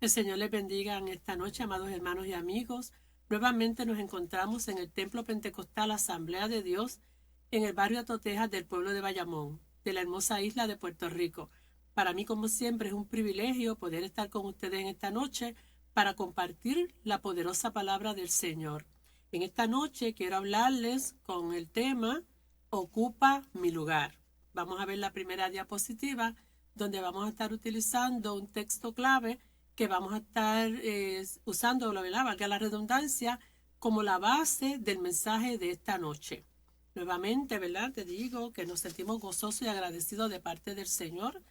El Señor les bendiga en esta noche, amados hermanos y amigos. Nuevamente nos encontramos en el Templo Pentecostal Asamblea de Dios en el barrio Atotejas del pueblo de Bayamón, de la hermosa isla de Puerto Rico. Para mí, como siempre, es un privilegio poder estar con ustedes en esta noche para compartir la poderosa palabra del Señor. En esta noche quiero hablarles con el tema Ocupa mi lugar. Vamos a ver la primera diapositiva, donde vamos a estar utilizando un texto clave que vamos a estar usando, valga la redundancia, como la base del mensaje de esta noche. Nuevamente, ¿verdad? Te digo que nos sentimos gozosos y agradecidos de parte del Señor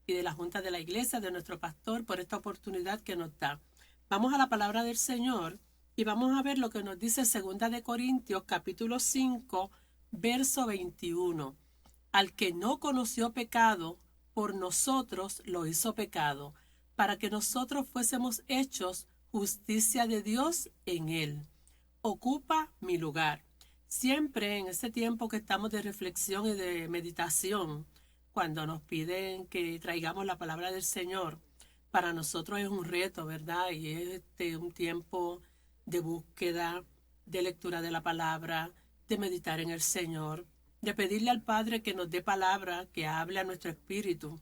y de la Junta de la Iglesia, de nuestro pastor, por esta oportunidad que nos da. Vamos a la palabra del Señor y vamos a ver lo que nos dice 2 de Corintios, capítulo 5, verso 21. Al que no conoció pecado, por nosotros lo hizo pecado, para que nosotros fuésemos hechos justicia de Dios en él. Ocupa mi lugar. Siempre en este tiempo que estamos de reflexión y de meditación, cuando nos piden que traigamos la palabra del Señor, para nosotros es un reto, ¿verdad? Y es un tiempo de búsqueda, de lectura de la palabra, de meditar en el Señor, de pedirle al Padre que nos dé palabra, que hable a nuestro espíritu,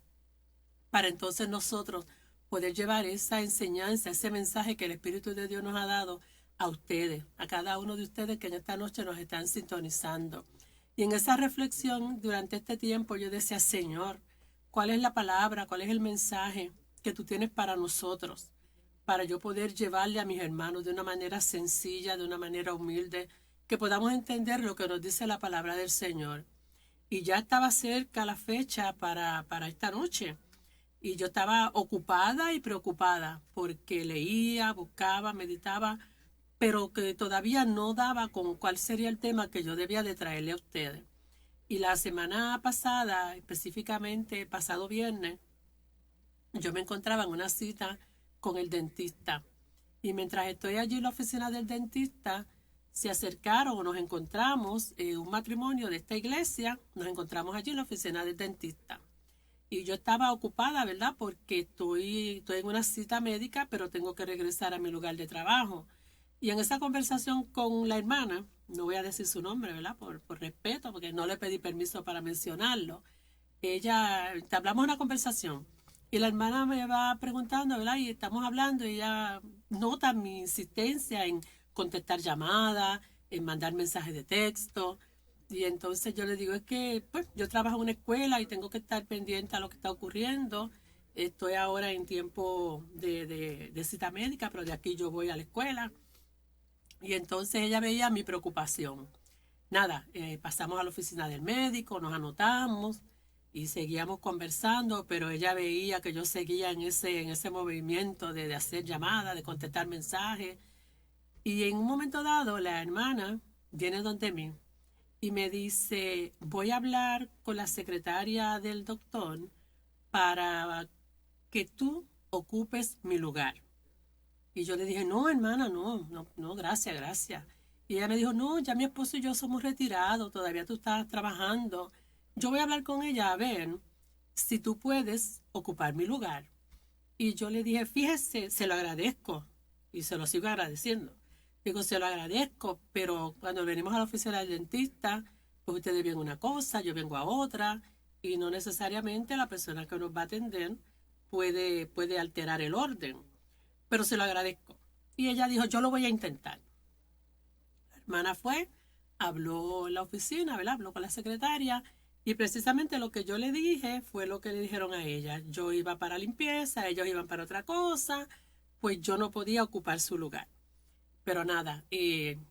para entonces nosotros poder llevar esa enseñanza, ese mensaje que el Espíritu de Dios nos ha dado a ustedes, a cada uno de ustedes que en esta noche nos están sintonizando. Y en esa reflexión, durante este tiempo, yo decía, Señor, ¿cuál es la palabra, cuál es el mensaje que tú tienes para nosotros? Para yo poder llevarle a mis hermanos de una manera sencilla, de una manera humilde, que podamos entender lo que nos dice la palabra del Señor. Y ya estaba cerca la fecha para esta noche. Y yo estaba ocupada y preocupada porque leía, buscaba, meditaba, pero que todavía no daba con cuál sería el tema que yo debía de traerle a ustedes. Y la semana pasada, específicamente pasado viernes, yo me encontraba en una cita con el dentista. Y mientras estoy allí en la oficina del dentista, se acercaron o nos encontramos un matrimonio de esta iglesia, nos encontramos allí en la oficina del dentista. Y yo estaba ocupada, ¿verdad? Porque estoy en una cita médica, pero tengo que regresar a mi lugar de trabajo. Y en esa conversación con la hermana, no voy a decir su nombre, ¿verdad? Por respeto, porque no le pedí permiso para mencionarlo. Hablamos una conversación y la hermana me va preguntando, ¿verdad? Y estamos hablando y ella nota mi insistencia en contestar llamadas, en mandar mensajes de texto. Y entonces yo le digo, es que pues yo trabajo en una escuela y tengo que estar pendiente a lo que está ocurriendo. Estoy ahora en tiempo de cita médica, pero de aquí yo voy a la escuela. Y entonces ella veía mi preocupación. Nada, pasamos a la oficina del médico, nos anotamos y seguíamos conversando, pero ella veía que yo seguía en ese movimiento de hacer llamadas, de contestar mensajes. Y en un momento dado, la hermana viene donde mí y me dice, voy a hablar con la secretaria del doctor para que tú ocupes mi lugar. Y yo le dije, no, hermana, no, gracias, gracias. Y ella me dijo, no, ya mi esposo y yo somos retirados, todavía tú estás trabajando. Yo voy a hablar con ella a ver si tú puedes ocupar mi lugar. Y yo le dije, fíjese, se lo agradezco y se lo sigo agradeciendo. Digo, se lo agradezco, pero cuando venimos a la oficina del dentista, pues ustedes ven una cosa, yo vengo a otra, y no necesariamente la persona que nos va a atender puede alterar el orden, pero se lo agradezco. Y ella dijo, yo lo voy a intentar. La hermana fue, habló en la oficina, ¿verdad? Habló con la secretaria, y precisamente lo que yo le dije fue lo que le dijeron a ella. Yo iba para limpieza, ellos iban para otra cosa, pues yo no podía ocupar su lugar. Pero nada,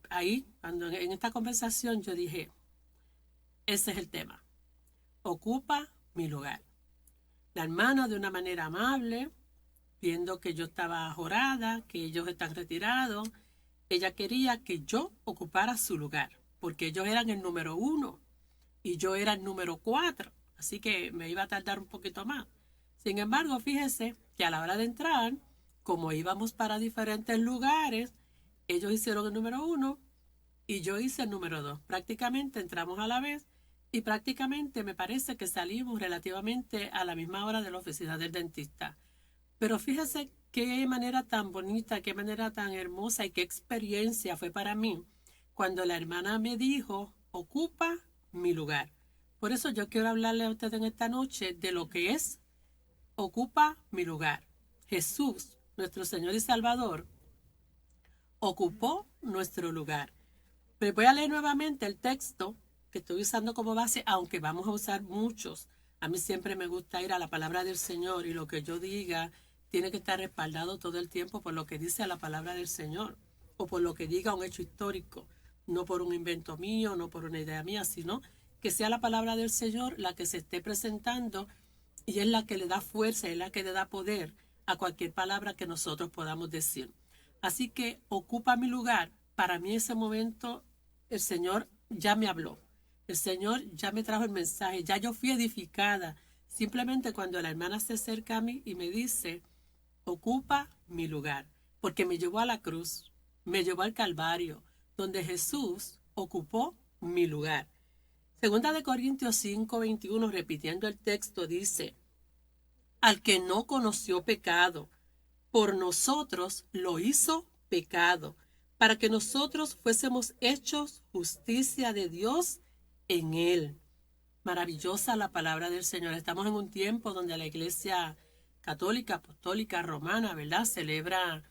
ahí, cuando en esta conversación yo dije, ese es el tema, ocupa mi lugar. La hermana de una manera amable, viendo que yo estaba jorada, que ellos están retirados, ella quería que yo ocupara su lugar, porque ellos eran el número 1 y yo era el número 4, así que me iba a tardar un poquito más. Sin embargo, fíjese que a la hora de entrar, como íbamos para diferentes lugares, ellos hicieron el número 1 y yo hice el número 2. Prácticamente entramos a la vez y prácticamente me parece que salimos relativamente a la misma hora de la oficina del dentista. Pero fíjese qué manera tan bonita, qué manera tan hermosa y qué experiencia fue para mí cuando la hermana me dijo, ocupa mi lugar. Por eso yo quiero hablarle a ustedes en esta noche de lo que es ocupa mi lugar. Jesús, nuestro Señor y Salvador, ocupó nuestro lugar. Pero voy a leer nuevamente el texto que estoy usando como base, aunque vamos a usar muchos. A mí siempre me gusta ir a la palabra del Señor y lo que yo diga tiene que estar respaldado todo el tiempo por lo que dice la palabra del Señor o por lo que diga un hecho histórico, no por un invento mío, no por una idea mía, sino que sea la palabra del Señor la que se esté presentando y es la que le da fuerza, es la que le da poder a cualquier palabra que nosotros podamos decir. Así que ocupa mi lugar. Para mí ese momento el Señor ya me habló. El Señor ya me trajo el mensaje, ya yo fui edificada. Simplemente cuando la hermana se acerca a mí y me dice, ocupa mi lugar, porque me llevó a la cruz, me llevó al Calvario, donde Jesús ocupó mi lugar. Segunda de Corintios 5:21, repitiendo el texto, dice, al que no conoció pecado, por nosotros lo hizo pecado, para que nosotros fuésemos hechos justicia de Dios en él. Maravillosa la palabra del Señor. Estamos en un tiempo donde la Iglesia católica, apostólica, romana, ¿verdad?, celebra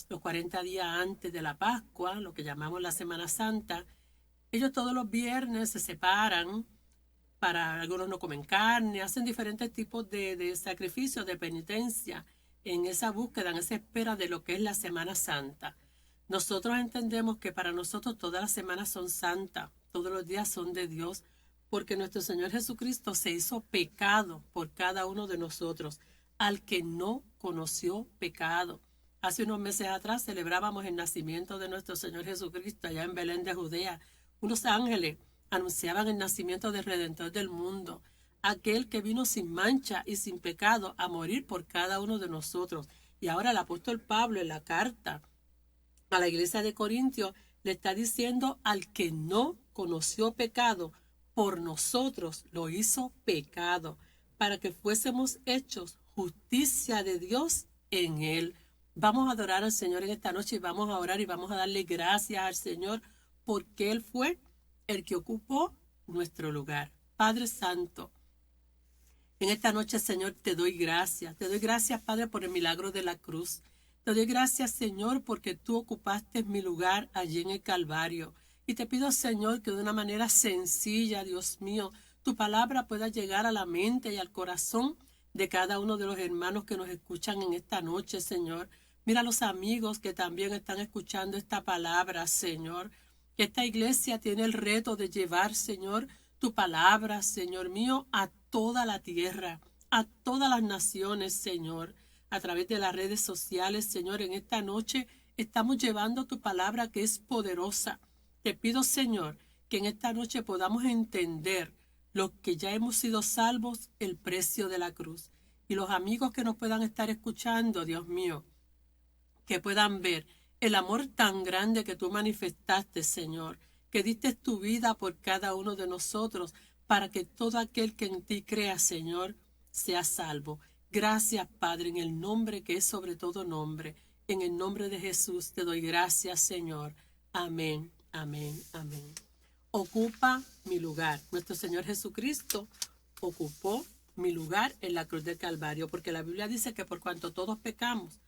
los 40 días antes de la Pascua, lo que llamamos la Semana Santa. Ellos todos los viernes se separan, algunos no comen carne, hacen diferentes tipos de sacrificios, de penitencia, en esa búsqueda, en esa espera de lo que es la Semana Santa. Nosotros entendemos que para nosotros todas las semanas son santas, todos los días son de Dios, porque nuestro Señor Jesucristo se hizo pecado por cada uno de nosotros, al que no conoció pecado. Hace unos meses atrás celebrábamos el nacimiento de nuestro Señor Jesucristo allá en Belén de Judea. Unos ángeles anunciaban el nacimiento del Redentor del mundo, aquel que vino sin mancha y sin pecado a morir por cada uno de nosotros. Y ahora el apóstol Pablo en la carta a la iglesia de Corintios le está diciendo al que no conoció pecado, por nosotros lo hizo pecado, para que fuésemos hechos justicia de Dios en él. Vamos a adorar al Señor en esta noche y vamos a orar y vamos a darle gracias al Señor porque Él fue el que ocupó nuestro lugar. Padre Santo, en esta noche, Señor, te doy gracias. Te doy gracias, Padre, por el milagro de la cruz. Te doy gracias, Señor, porque tú ocupaste mi lugar allí en el Calvario. Y te pido, Señor, que de una manera sencilla, Dios mío, tu palabra pueda llegar a la mente y al corazón de cada uno de los hermanos que nos escuchan en esta noche, Señor. Mira a los amigos que también están escuchando esta palabra, Señor. Esta iglesia tiene el reto de llevar, Señor, tu palabra, Señor mío, a toda la tierra, a todas las naciones, Señor, a través de las redes sociales, Señor. En esta noche estamos llevando tu palabra que es poderosa. Te pido, Señor, que en esta noche podamos entender los que ya hemos sido salvos, el precio de la cruz. Y los amigos que nos puedan estar escuchando, Dios mío, que puedan ver el amor tan grande que tú manifestaste, Señor, que diste tu vida por cada uno de nosotros, para que todo aquel que en ti crea, Señor, sea salvo. Gracias, Padre, en el nombre que es sobre todo nombre. En el nombre de Jesús te doy gracias, Señor. Amén, amén, amén. Ocupa mi lugar. Nuestro Señor Jesucristo ocupó mi lugar en la cruz del Calvario, porque la Biblia dice que por cuanto todos pecamos,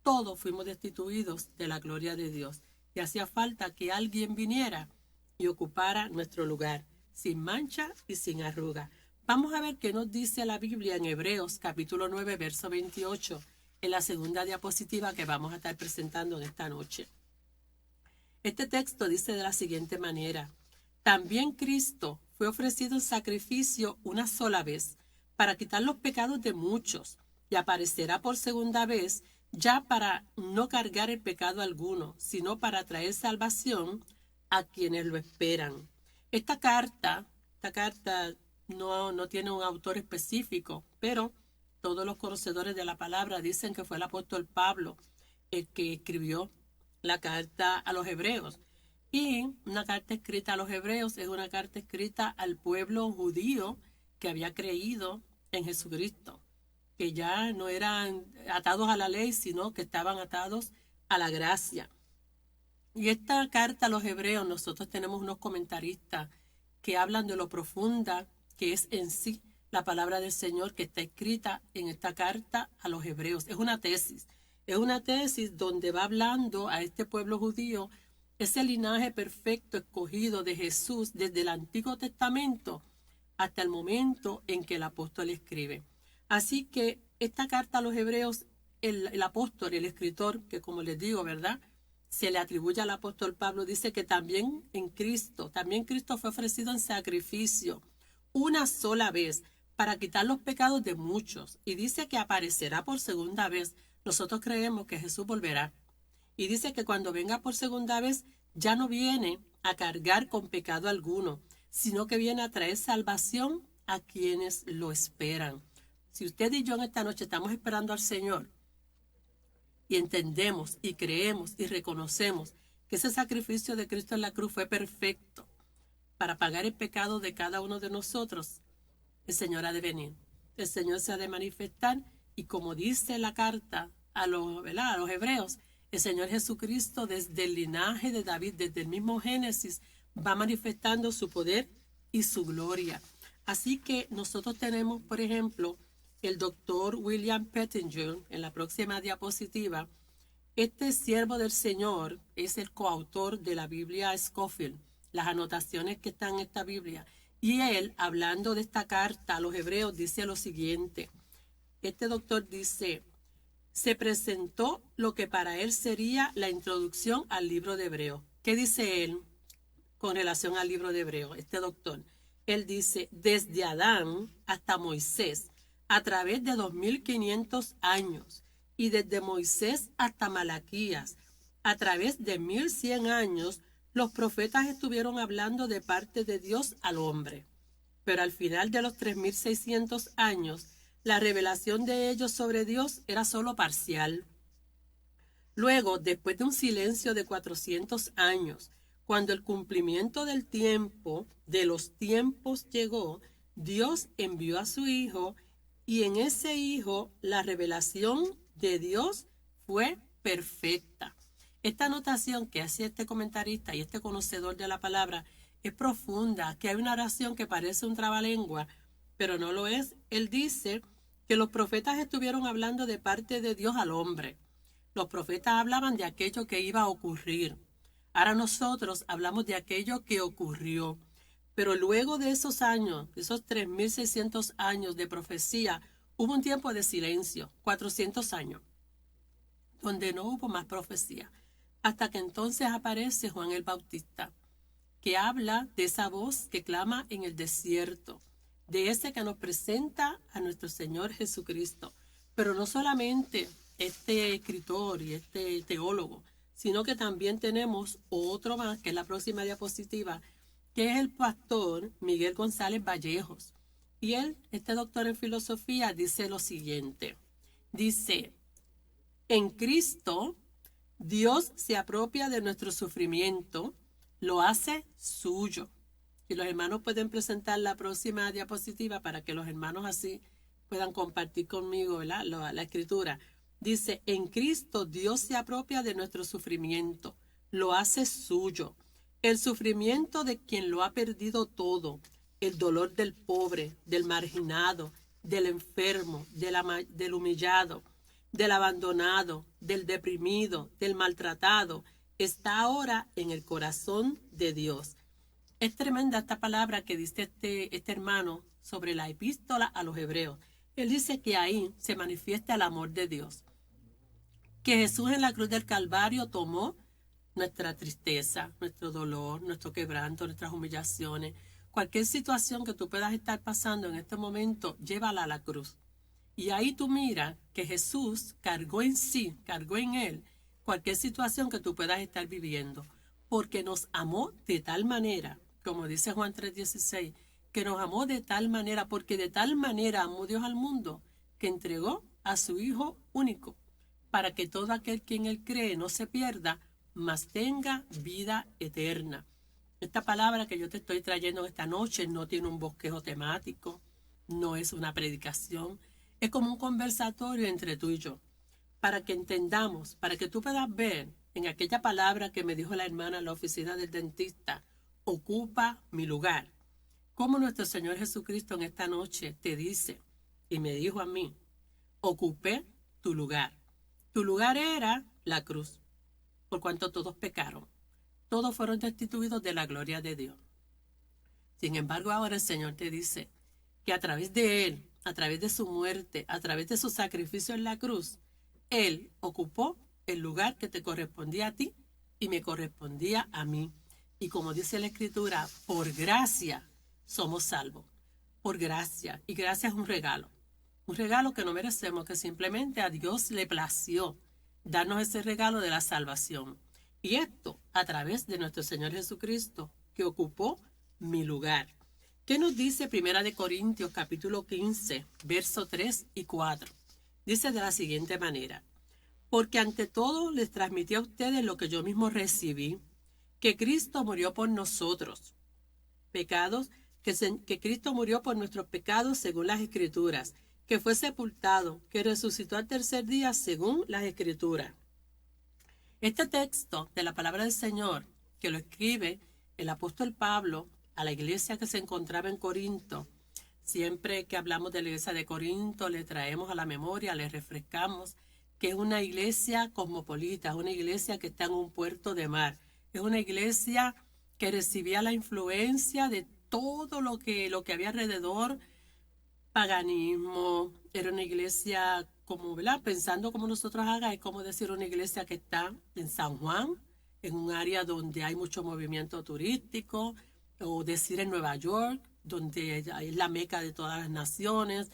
todos fuimos destituidos de la gloria de Dios. Y hacía falta que alguien viniera y ocupara nuestro lugar, sin mancha y sin arruga. Vamos a ver qué nos dice la Biblia en Hebreos capítulo 9, verso 28, en la segunda diapositiva que vamos a estar presentando en esta noche. Este texto dice de la siguiente manera: también Cristo fue ofrecido en sacrificio una sola vez para quitar los pecados de muchos, y aparecerá por segunda vez, ya para no cargar el pecado alguno, sino para traer salvación a quienes lo esperan. Esta carta no tiene un autor específico, pero todos los conocedores de la palabra dicen que fue el apóstol Pablo el que escribió la carta a los hebreos. Y una carta escrita a los hebreos es una carta escrita al pueblo judío que había creído en Jesucristo. que ya no eran atados a la ley, sino que estaban atados a la gracia. Y esta carta a los hebreos, nosotros tenemos unos comentaristas que hablan de lo profunda que es en sí la palabra del Señor que está escrita en esta carta a los hebreos. Es una tesis donde va hablando a este pueblo judío, ese linaje perfecto escogido de Jesús desde el Antiguo Testamento hasta el momento en que el apóstol escribe. Así que esta carta a los hebreos, el apóstol, el escritor, que como les digo, ¿verdad?, se le atribuye al apóstol Pablo, dice que también Cristo fue ofrecido en sacrificio una sola vez para quitar los pecados de muchos. Y dice que aparecerá por segunda vez. Nosotros creemos que Jesús volverá. Y dice que cuando venga por segunda vez, ya no viene a cargar con pecado alguno, sino que viene a traer salvación a quienes lo esperan. Si usted y yo en esta noche estamos esperando al Señor, y entendemos y creemos y reconocemos que ese sacrificio de Cristo en la cruz fue perfecto para pagar el pecado de cada uno de nosotros, el Señor ha de venir. El Señor se ha de manifestar y como dice la carta a los hebreos, el Señor Jesucristo desde el linaje de David, desde el mismo Génesis, va manifestando su poder y su gloria. Así que nosotros tenemos, por ejemplo, el doctor William Pettinger, en la próxima diapositiva. Este siervo del Señor es el coautor de la Biblia Scofield, las anotaciones que están en esta Biblia. Y él, hablando de esta carta a los hebreos, dice lo siguiente. Este doctor dice, se presentó lo que para él sería la introducción al libro de Hebreos. ¿Qué dice él con relación al libro de Hebreos? Este doctor, él dice, desde Adán hasta Moisés, a través de 2500 años, y desde Moisés hasta Malaquías, a través de 1100 años, los profetas estuvieron hablando de parte de Dios al hombre. Pero al final de los 3600 años, la revelación de ellos sobre Dios era solo parcial. Luego, después de un silencio de 400 años, cuando el cumplimiento del tiempo, de los tiempos llegó, Dios envió a su Hijo, y en ese Hijo la revelación de Dios fue perfecta. Esta anotación que hace este comentarista y este conocedor de la palabra es profunda, que hay una oración que parece un trabalengua, pero no lo es. Él dice que los profetas estuvieron hablando de parte de Dios al hombre. Los profetas hablaban de aquello que iba a ocurrir. Ahora nosotros hablamos de aquello que ocurrió. Pero luego de esos años, esos 3600 años de profecía, hubo un tiempo de silencio, 400 años, donde no hubo más profecía. Hasta que entonces aparece Juan el Bautista, que habla de esa voz que clama en el desierto, de ese que nos presenta a nuestro Señor Jesucristo. Pero no solamente este escritor y este teólogo, sino que también tenemos otro más, que es la próxima diapositiva, que es el pastor Miguel González Vallejos. Y él, este doctor en filosofía, dice lo siguiente. Dice, en Cristo, Dios se apropia de nuestro sufrimiento, lo hace suyo. Y los hermanos pueden presentar la próxima diapositiva para que los hermanos así puedan compartir conmigo, ¿verdad?, la escritura. Dice, en Cristo Dios se apropia de nuestro sufrimiento, lo hace suyo. El sufrimiento de quien lo ha perdido todo, el dolor del pobre, del marginado, del enfermo, del humillado, del abandonado, del deprimido, del maltratado, está ahora en el corazón de Dios. Es tremenda esta palabra que dice este hermano sobre la epístola a los hebreos. Él dice que ahí se manifiesta el amor de Dios. Que Jesús en la cruz del Calvario tomó nuestra tristeza, nuestro dolor, nuestro quebranto, nuestras humillaciones. Cualquier situación que tú puedas estar pasando en este momento, llévala a la cruz. Y ahí tú miras que Jesús cargó en sí, cargó en él, cualquier situación que tú puedas estar viviendo. Porque nos amó de tal manera, como dice Juan 3:16, que nos amó de tal manera, porque de tal manera amó Dios al mundo, que entregó a su Hijo único, para que todo aquel que en él cree no se pierda, mas tenga vida eterna. Esta palabra que yo te estoy trayendo esta noche no tiene un bosquejo temático, no es una predicación, Es como un conversatorio entre tú y yo, para que entendamos, para que tú puedas ver en aquella palabra que me dijo la hermana en la oficina del dentista, ocupa mi lugar. Como nuestro Señor Jesucristo en esta noche te dice y me dijo a mí, ocupé tu lugar. Tu lugar era la cruz, por cuanto todos pecaron. Todos fueron destituidos de la gloria de Dios. Sin embargo, ahora el Señor te dice que a través de Él, a través de su muerte, a través de su sacrificio en la cruz, Él ocupó el lugar que te correspondía a ti y me correspondía a mí. Y como dice la Escritura, por gracia somos salvos. Por gracia. Y gracia es un regalo. Un regalo que no merecemos, que simplemente a Dios le plació darnos ese regalo de la salvación. Y esto a través de nuestro Señor Jesucristo, que ocupó mi lugar. ¿Qué nos dice 1 Corintios capítulo 15, versos 3 y 4? Dice de la siguiente manera: porque ante todo les transmití a ustedes lo que yo mismo recibí, que Cristo murió por nosotros, pecados, que Cristo murió por nuestros pecados según las Escrituras, que fue sepultado, que resucitó al tercer día según las Escrituras. Este texto de la palabra del Señor, que lo escribe el apóstol Pablo a la iglesia que se encontraba en Corinto, siempre que hablamos de la iglesia de Corinto, le traemos a la memoria, le refrescamos que es una iglesia cosmopolita, es una iglesia que está en un puerto de mar, es una iglesia que recibía la influencia de todo lo que había alrededor, paganismo, era una iglesia como, ¿verdad? Pensando como nosotros haga, es como decir una iglesia que está en San Juan, en un área donde hay mucho movimiento turístico, o decir en Nueva York, donde es la meca de todas las naciones.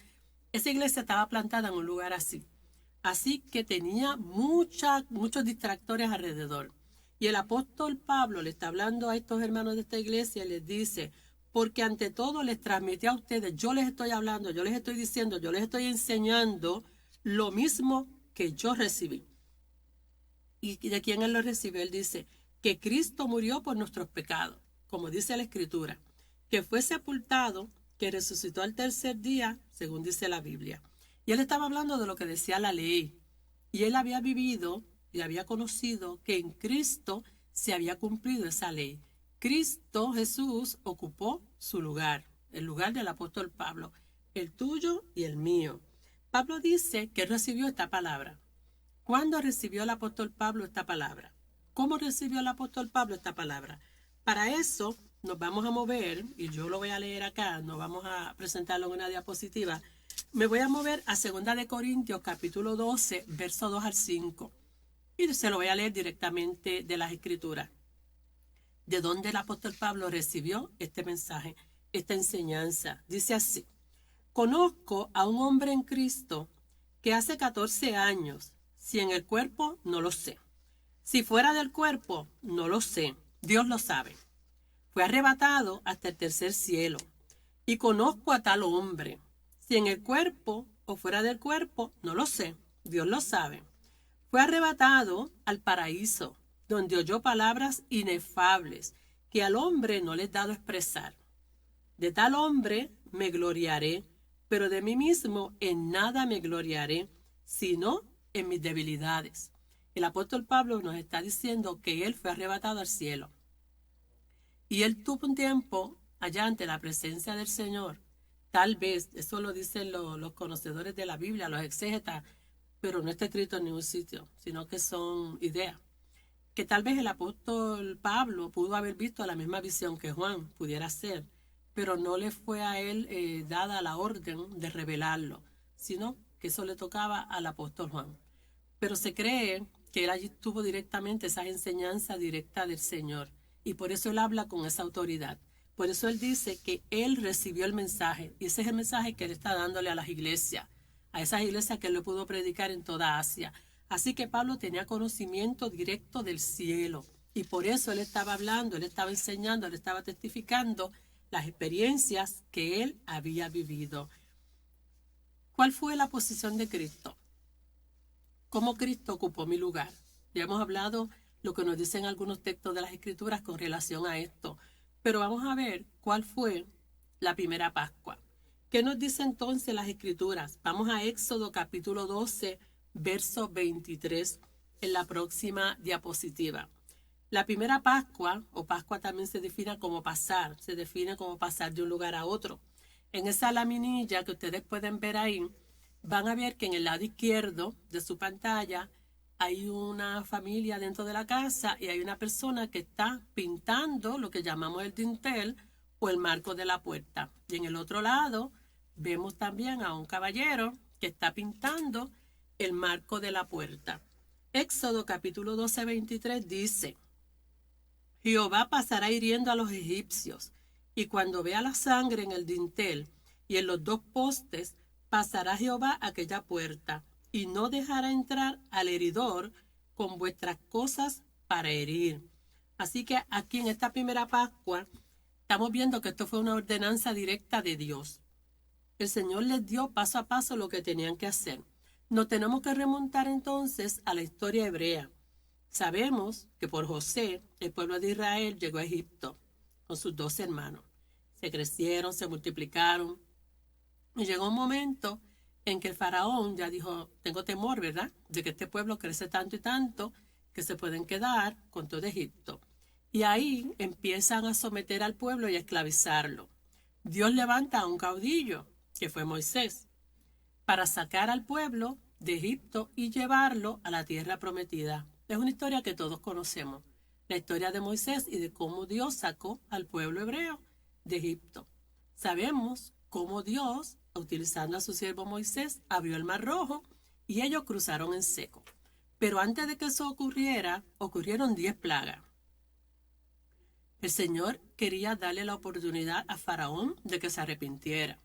Esa iglesia estaba plantada en un lugar así. Así que tenía muchos distractores alrededor. Y el apóstol Pablo le está hablando a estos hermanos de esta iglesia y les dice, porque ante todo les transmití a ustedes, yo les estoy hablando, yo les estoy diciendo, yo les estoy enseñando lo mismo que yo recibí. ¿Y de quién él lo recibió? Él dice que Cristo murió por nuestros pecados, como dice la Escritura, que fue sepultado, que resucitó al tercer día, según dice la Biblia. Y él estaba hablando de lo que decía la ley. Y él había vivido y había conocido que en Cristo se había cumplido esa ley. Cristo Jesús ocupó su lugar, el lugar del apóstol Pablo, el tuyo y el mío. Pablo dice que recibió esta palabra. ¿Cuándo recibió el apóstol Pablo esta palabra? ¿Cómo recibió el apóstol Pablo esta palabra? Para eso nos vamos a mover, y yo lo voy a leer acá, no vamos a presentarlo en una diapositiva. Me voy a mover a 2 Corintios capítulo 12, verso 2 al 5. Y se lo voy a leer directamente de las Escrituras. De donde el apóstol Pablo recibió este mensaje, esta enseñanza. Dice así: conozco a un hombre en Cristo que hace 14 años, si en el cuerpo, no lo sé. Si fuera del cuerpo, no lo sé. Dios lo sabe. Fue arrebatado hasta el tercer cielo. Y conozco a tal hombre. Si en el cuerpo o fuera del cuerpo, no lo sé. Dios lo sabe. Fue arrebatado al paraíso, donde oyó palabras inefables que al hombre no le es dado expresar. De tal hombre me gloriaré, pero de mí mismo en nada me gloriaré, sino en mis debilidades. El apóstol Pablo nos está diciendo que él fue arrebatado al cielo. Y él tuvo un tiempo allá ante la presencia del Señor. Tal vez, eso lo dicen los conocedores de la Biblia, los exégetas, pero no está escrito en ningún sitio, sino que son ideas. Que tal vez el apóstol Pablo pudo haber visto la misma visión que Juan, pudiera ser, pero no le fue a él dada la orden de revelarlo, sino que eso le tocaba al apóstol Juan. Pero se cree que él allí tuvo directamente esa enseñanza directa del Señor, y por eso él habla con esa autoridad. Por eso él dice que él recibió el mensaje, y ese es el mensaje que él está dándole a las iglesias, a esas iglesias que él le pudo predicar en toda Asia. Así que Pablo tenía conocimiento directo del cielo, y por eso él estaba hablando, él estaba enseñando, él estaba testificando las experiencias que él había vivido. ¿Cuál fue la posición de Cristo? ¿Cómo Cristo ocupó mi lugar? Ya hemos hablado lo que nos dicen algunos textos de las Escrituras con relación a esto, pero vamos a ver cuál fue la primera Pascua. ¿Qué nos dice entonces las Escrituras? Vamos a Éxodo capítulo 12, verso 23 en la próxima diapositiva. La primera Pascua, o Pascua también se define como pasar de un lugar a otro. En esa laminilla que ustedes pueden ver ahí, van a ver que en el lado izquierdo de su pantalla hay una familia dentro de la casa y hay una persona que está pintando lo que llamamos el dintel o el marco de la puerta. Y en el otro lado vemos también a un caballero que está pintando el marco de la puerta. Éxodo capítulo 12, 23 dice: Jehová pasará hiriendo a los egipcios, y cuando vea la sangre en el dintel y en los dos postes, pasará Jehová aquella puerta, y no dejará entrar al heridor con vuestras cosas para herir. Así que aquí en esta primera Pascua estamos viendo que esto fue una ordenanza directa de Dios. El Señor les dio paso a paso lo que tenían que hacer. Nos tenemos que remontar entonces a la historia hebrea. Sabemos que por José, el pueblo de Israel llegó a Egipto con sus 12 hermanos. Se crecieron, se multiplicaron. Y llegó un momento en que el faraón ya dijo: tengo temor, ¿verdad?, de que este pueblo crece tanto y tanto que se pueden quedar con todo Egipto. Y ahí empiezan a someter al pueblo y a esclavizarlo. Dios levanta a un caudillo, que fue Moisés, para sacar al pueblo de Egipto y llevarlo a la tierra prometida. Es una historia que todos conocemos, la historia de Moisés y de cómo Dios sacó al pueblo hebreo de Egipto. Sabemos cómo Dios, utilizando a su siervo Moisés, abrió el Mar Rojo y ellos cruzaron en seco. Pero antes de que eso ocurriera, ocurrieron 10 plagas. El Señor quería darle la oportunidad a Faraón de que se arrepintiera.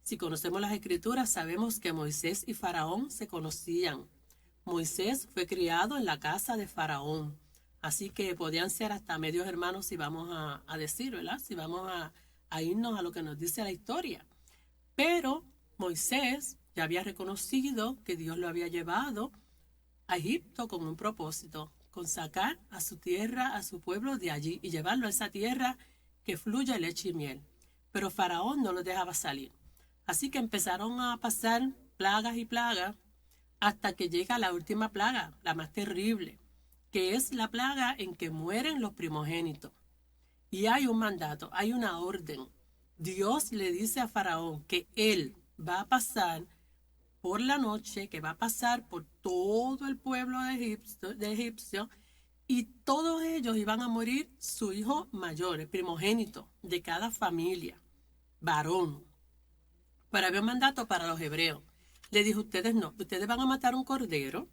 Si conocemos las Escrituras, sabemos que Moisés y Faraón se conocían. Moisés fue criado en la casa de Faraón, así que podían ser hasta medios hermanos, si vamos a decir, ¿verdad? Si vamos a irnos a lo que nos dice la historia. Pero Moisés ya había reconocido que Dios lo había llevado a Egipto con un propósito, con sacar a su tierra, a su pueblo de allí y llevarlo a esa tierra que fluye leche y miel. Pero Faraón no lo dejaba salir. Así que empezaron a pasar plagas y plagas hasta que llega la última plaga, la más terrible, que es la plaga en que mueren los primogénitos. Y hay un mandato, hay una orden. Dios le dice a Faraón que él va a pasar por la noche, que va a pasar por todo el pueblo de Egipcio, y todos ellos iban a morir su hijo mayor, el primogénito de cada familia, varón. Pero había un mandato para los hebreos. Le dijo: ustedes no, ustedes van a matar un cordero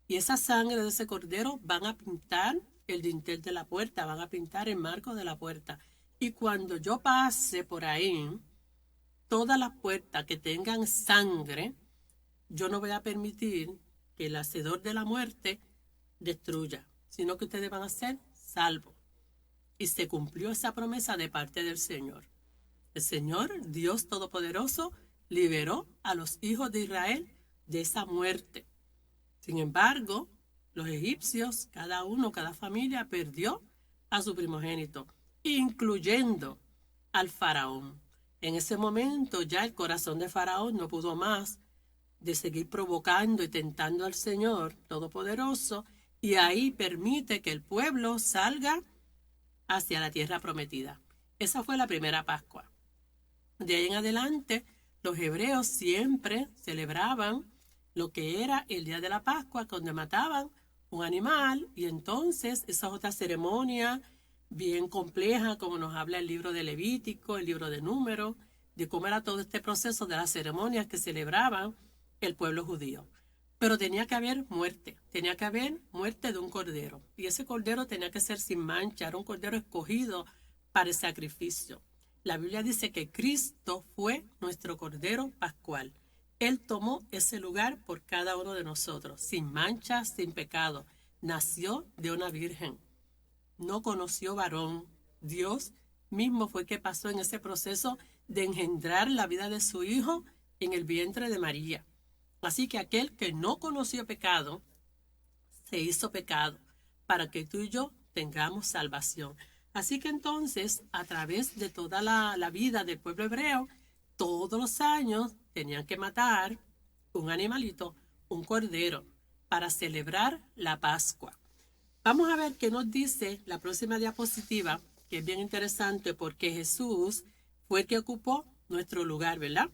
y esa sangre de ese cordero van a pintar el dintel de la puerta, van a pintar el marco de la puerta. Y cuando yo pase por ahí, todas las puertas que tengan sangre, yo no voy a permitir que el hacedor de la muerte destruya, sino que ustedes van a ser salvos. Y se cumplió esa promesa de parte del Señor. El Señor, Dios Todopoderoso, liberó a los hijos de Israel de esa muerte. Sin embargo, los egipcios, cada uno, cada familia, perdió a su primogénito, incluyendo al faraón. En ese momento ya el corazón de Faraón no pudo más de seguir provocando y tentando al Señor Todopoderoso, y ahí permite que el pueblo salga hacia la tierra prometida. Esa fue la primera Pascua. De ahí en adelante, los hebreos siempre celebraban lo que era el día de la Pascua, cuando mataban un animal, y entonces esa es otra ceremonia bien compleja, como nos habla el libro de Levítico, el libro de Números, de cómo era todo este proceso de las ceremonias que celebraban el pueblo judío. Pero tenía que haber muerte de un cordero, y ese cordero tenía que ser sin mancha, era un cordero escogido para el sacrificio. La Biblia dice que Cristo fue nuestro cordero pascual. Él tomó ese lugar por cada uno de nosotros, sin mancha, sin pecado. Nació de una virgen, no conoció varón. Dios mismo fue que pasó en ese proceso de engendrar la vida de su hijo en el vientre de María. Así que aquel que no conoció pecado, se hizo pecado para que tú y yo tengamos salvación. Así que entonces, a través de toda la vida del pueblo hebreo, todos los años tenían que matar un animalito, un cordero, para celebrar la Pascua. Vamos a ver qué nos dice la próxima diapositiva, que es bien interesante porque Jesús fue el que ocupó nuestro lugar, ¿verdad?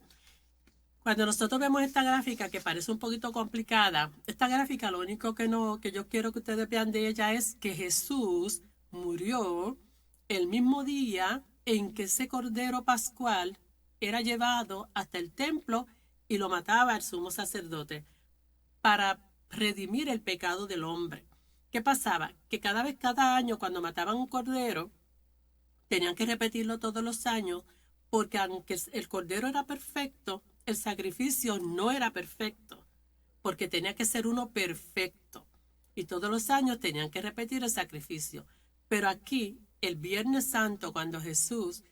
Cuando nosotros vemos esta gráfica que parece un poquito complicada, esta gráfica lo único que yo quiero que ustedes vean de ella es que Jesús murió el mismo día en que ese cordero pascual era llevado hasta el templo y lo mataba el sumo sacerdote para redimir el pecado del hombre. ¿Qué pasaba? Que cada año cuando mataban un cordero, tenían que repetirlo todos los años, porque aunque el cordero era perfecto, el sacrificio no era perfecto, porque tenía que ser uno perfecto. Y todos los años tenían que repetir el sacrificio. Pero aquí, el Viernes Santo, cuando Jesús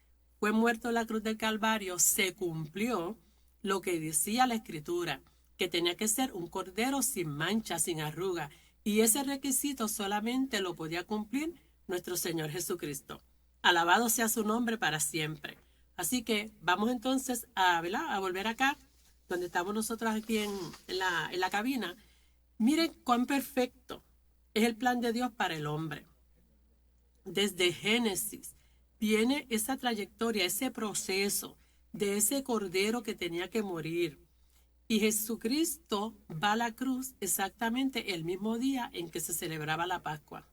fue muerto en la cruz del Calvario, se cumplió lo que decía la Escritura, que tenía que ser un cordero sin mancha, sin arruga. Y ese requisito solamente lo podía cumplir nuestro Señor Jesucristo. Alabado sea su nombre para siempre. Así que vamos entonces a volver acá, donde estamos nosotros aquí en la cabina. Miren cuán perfecto es el plan de Dios para el hombre. Desde Génesis viene esa trayectoria, ese proceso de ese cordero que tenía que morir. Y Jesucristo va a la cruz exactamente el mismo día en que se celebraba la Pascua.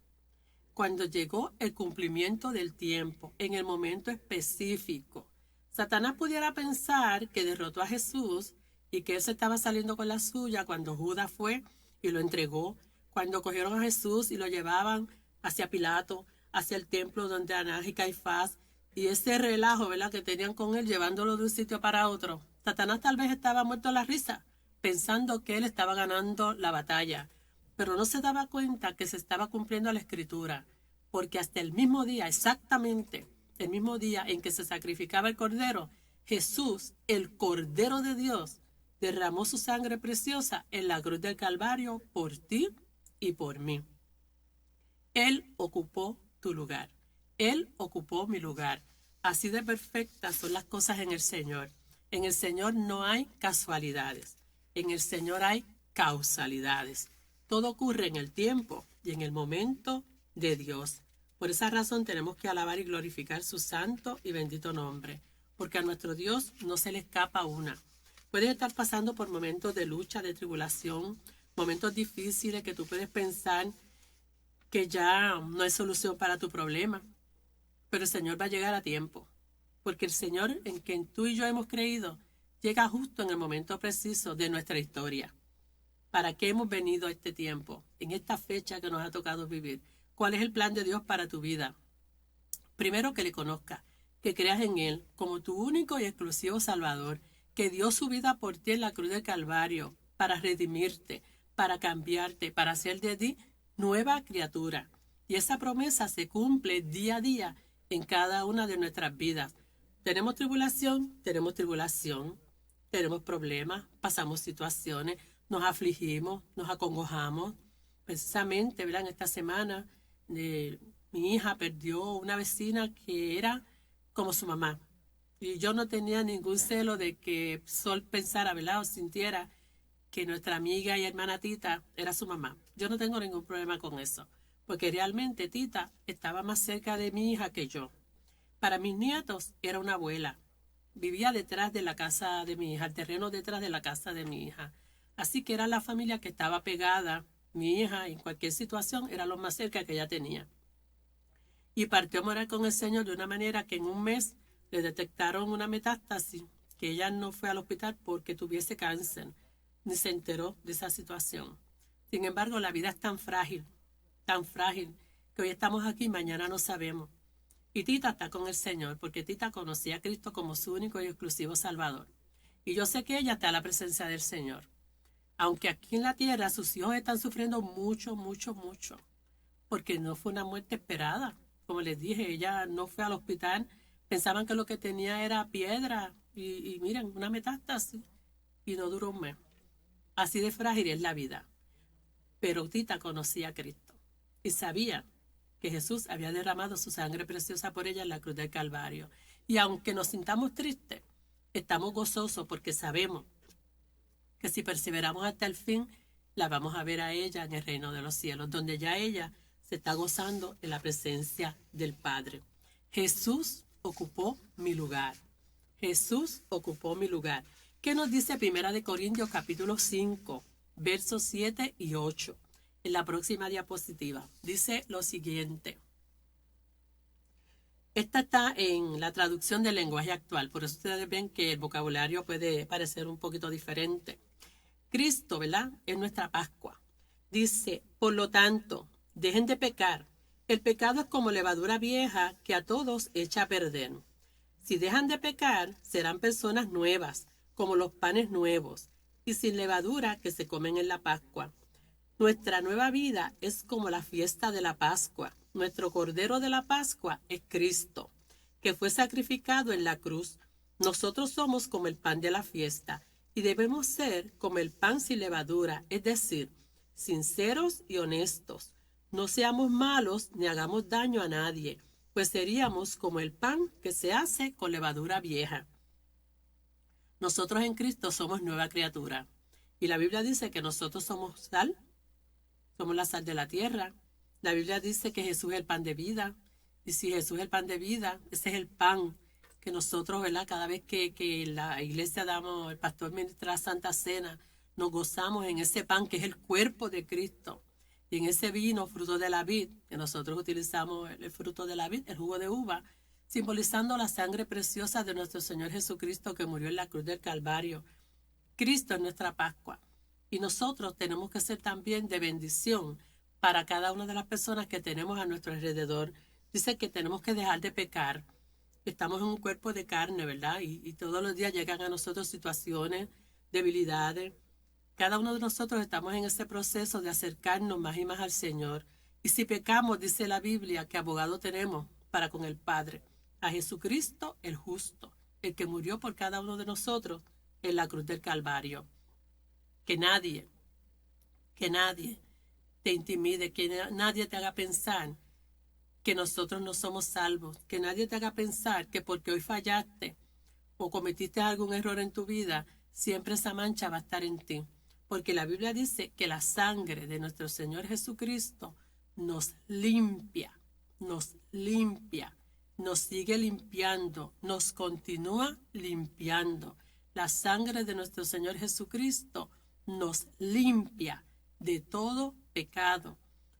Cuando llegó el cumplimiento del tiempo, en el momento específico, Satanás pudiera pensar que derrotó a Jesús y que él se estaba saliendo con la suya cuando Judas fue y lo entregó, cuando cogieron a Jesús y lo llevaban hacia Pilato, hacia el templo donde Anás y Caifás, y ese relajo, ¿verdad?, que tenían con él llevándolo de un sitio para otro. Satanás tal vez estaba muerto a la risa, pensando que él estaba ganando la batalla, pero no se daba cuenta que se estaba cumpliendo la Escritura, porque hasta el mismo día, exactamente el mismo día en que se sacrificaba el cordero, Jesús, el Cordero de Dios, derramó su sangre preciosa en la cruz del Calvario por ti y por mí. Él ocupó tu lugar. Él ocupó mi lugar. Así de perfectas son las cosas en el Señor. En el Señor no hay casualidades. En el Señor hay causalidades. Todo ocurre en el tiempo y en el momento de Dios. Por esa razón tenemos que alabar y glorificar su santo y bendito nombre, porque a nuestro Dios no se le escapa una. Puedes estar pasando por momentos de lucha, de tribulación, momentos difíciles que tú puedes pensar que ya no hay solución para tu problema, pero el Señor va a llegar a tiempo, porque el Señor en quien tú y yo hemos creído llega justo en el momento preciso de nuestra historia. ¿Para qué hemos venido a este tiempo, en esta fecha que nos ha tocado vivir? ¿Cuál es el plan de Dios para tu vida? Primero, que le conozcas, que creas en Él como tu único y exclusivo Salvador, que dio su vida por ti en la cruz del Calvario para redimirte, para cambiarte, para hacer de ti nueva criatura. Y esa promesa se cumple día a día en cada una de nuestras vidas. Tenemos tribulación, tenemos problemas, pasamos situaciones, nos afligimos, nos acongojamos. Precisamente, ¿verdad?, en esta semana mi hija perdió una vecina que era como su mamá. Y yo no tenía ningún celo de que Sol pensara, ¿verdad?, o sintiera que nuestra amiga y hermana Tita era su mamá. Yo no tengo ningún problema con eso, porque realmente Tita estaba más cerca de mi hija que yo. Para mis nietos era una abuela. Vivía detrás de la casa de mi hija, el terreno detrás de la casa de mi hija. Así que era la familia que estaba pegada. Mi hija, en cualquier situación, era lo más cerca que ella tenía. Y partió a morar con el Señor de una manera que en un mes le detectaron una metástasis, que ella no fue al hospital porque tuviese cáncer, ni se enteró de esa situación. Sin embargo, la vida es tan frágil, que hoy estamos aquí y mañana no sabemos. Y Tita está con el Señor, porque Tita conocía a Cristo como su único y exclusivo Salvador. Y yo sé que ella está a la presencia del Señor. Aunque aquí en la tierra sus hijos están sufriendo mucho, porque no fue una muerte esperada. Como les dije, ella no fue al hospital, pensaban que lo que tenía era piedra, y miren, una metástasis, y no duró un mes. Así de frágil es la vida. Pero Tita conocía a Cristo y sabía que Jesús había derramado su sangre preciosa por ella en la cruz del Calvario. Y aunque nos sintamos tristes, Estamos gozosos porque sabemos que si perseveramos hasta el fin, la vamos a ver a ella en el reino de los cielos, donde ya ella se está gozando en la presencia del Padre. Jesús ocupó mi lugar. Jesús ocupó mi lugar. ¿Qué nos dice 1 Corintios capítulo 5, versos 7 y 8? En la próxima diapositiva dice lo siguiente. Esta está en la traducción del lenguaje actual, por eso ustedes ven que el vocabulario puede parecer un poquito diferente. Cristo, ¿verdad?, es nuestra Pascua. Dice, por lo tanto, dejen de pecar. El pecado es como levadura vieja que a todos echa a perder. Si dejan de pecar, serán personas nuevas, como los panes nuevos, y sin levadura que se comen en la Pascua. Nuestra nueva vida es como la fiesta de la Pascua. Nuestro Cordero de la Pascua es Cristo, que fue sacrificado en la cruz. Nosotros somos como el pan de la fiesta, y debemos ser como el pan sin levadura, es decir, sinceros y honestos. No seamos malos ni hagamos daño a nadie, pues seríamos como el pan que se hace con levadura vieja. Nosotros en Cristo somos nueva criatura. Y la Biblia dice que nosotros somos sal, somos la sal de la tierra. La Biblia dice que Jesús es el pan de vida. Y si Jesús es el pan de vida, ese es el pan que nosotros, ¿verdad?, cada vez que en la iglesia el pastor ministra la Santa Cena, nos gozamos en ese pan que es el cuerpo de Cristo. Y en ese vino, fruto de la vid, que nosotros utilizamos el fruto de la vid, el jugo de uva, simbolizando la sangre preciosa de nuestro Señor Jesucristo que murió en la cruz del Calvario. Cristo es nuestra Pascua. Y nosotros tenemos que ser también de bendición para cada una de las personas que tenemos a nuestro alrededor. Dice que tenemos que dejar de pecar. Estamos en un cuerpo de carne, ¿verdad? Y todos los días llegan a nosotros situaciones, debilidades. Cada uno de nosotros estamos en ese proceso de acercarnos más y más al Señor. Y si pecamos, dice la Biblia, que abogado tenemos para con el Padre, a Jesucristo el justo, el que murió por cada uno de nosotros en la cruz del Calvario. Que nadie te intimide, que nadie te haga pensar que nosotros no somos salvos, que nadie te haga pensar que porque hoy fallaste o cometiste algún error en tu vida, siempre esa mancha va a estar en ti. Porque la Biblia dice que la sangre de nuestro Señor Jesucristo nos limpia, nos sigue limpiando, nos continúa limpiando. La sangre de nuestro Señor Jesucristo nos limpia de todo pecado.